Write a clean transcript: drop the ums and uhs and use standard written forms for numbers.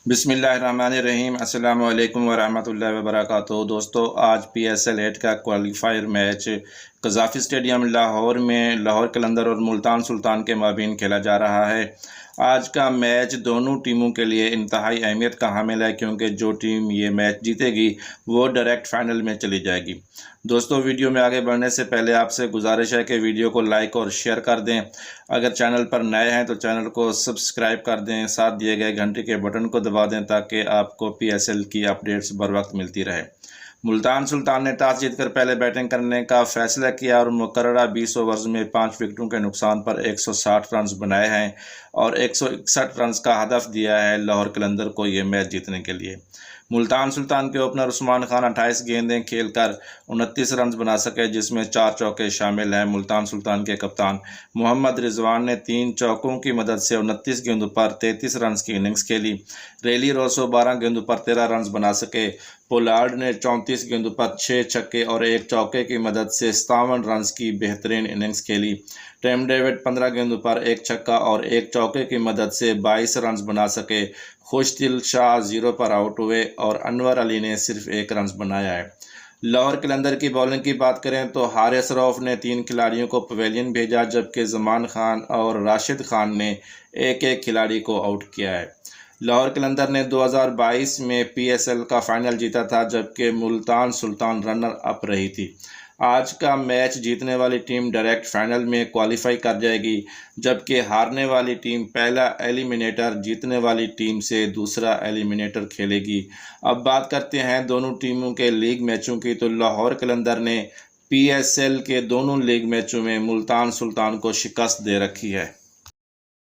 بسم اللہ الرحمن الرحیم۔ السلام علیکم ورحمۃ اللہ وبرکاتہ۔ دوستو، آج پی ایس ایل 8 کا qualifier match Gaddafi stadium Lahore میں لاہور قلندر اور ملتان سلطان کے مابین کھیلا جا رہا ہے۔ آج کا میچ دونوں ٹیموں کے لیے انتہائی اہمیت کا حامل ہے، کیونکہ جو ٹیم یہ میچ جیتے گی وہ ڈائریکٹ فائنل میں چلی جائے گی۔ دوستو، ویڈیو میں آگے بڑھنے سے پہلے آپ سے گزارش ہے کہ ویڈیو کو لائک اور شیئر کر دیں۔ اگر چینل پر نئے ہیں تو چینل کو سبسکرائب کر دیں، ساتھ دیے گئے گھنٹی کے بٹن کو دبا دیں تاکہ آپ کو پی ایس ایل کی اپڈیٹس بر وقت ملتی رہے۔ ملتان سلطان نے ٹاس جیت کر پہلے بیٹنگ کرنے کا فیصلہ کیا اور مقررہ 20 اوورز میں 5 وکٹوں کے نقصان پر 160 رنز بنائے ہیں اور 161 رنز کا ہدف دیا ہے لاہور قلندر کو یہ میچ جیتنے کے لیے۔ ملتان سلطان کے اوپنر عثمان خان 28 گیندیں کھیل کر 29 رنز بنا سکے، جس میں 4 چوکے شامل ہیں۔ ملتان سلطان کے کپتان محمد رضوان نے 3 چوکوں کی مدد سے 29 گیندوں پر 33 رنز کی اننگز کھیلی۔ ریلی روسو 12 گیندوں پر 13 رنز بنا سکے۔ پولارڈ نے 34 گیندوں پر 6 چھکے اور 1 چوکے کی مدد سے 57 رنز کی بہترین اننگز کھیلی۔ ٹیم ڈیوڈ 15 گیندوں پر 1 چھکا اور 1 چوکے کی مدد سے 22 رنز بنا سکے۔ خوش دل شاہ 0 پر آؤٹ ہوئے اور انور علی نے صرف 1 رنز بنایا ہے۔ لاہور قلندر کی بولنگ کی بات کریں تو حارث رؤف نے 3 کھلاڑیوں کو پویلین بھیجا، جبکہ زمان خان اور راشد خان نے ایک کھلاڑی کو آؤٹ کیا ہے۔ لاہور قلندر نے 2022 میں پی ایس ایل کا فائنل جیتا تھا، جبکہ ملتان سلطان رنر اپ رہی تھی۔ آج کا میچ جیتنے والی ٹیم ڈائریکٹ فائنل میں کوالیفائی کر جائے گی، جبکہ ہارنے والی ٹیم پہلا ایلیمنیٹر جیتنے والی ٹیم سے دوسرا ایلیمنیٹر کھیلے گی۔ اب بات کرتے ہیں دونوں ٹیموں کے لیگ میچوں کی، تو لاہور قلندر نے پی ایس ایل کے دونوں لیگ میچوں میں ملتان سلطان کو شکست دے رکھی ہے۔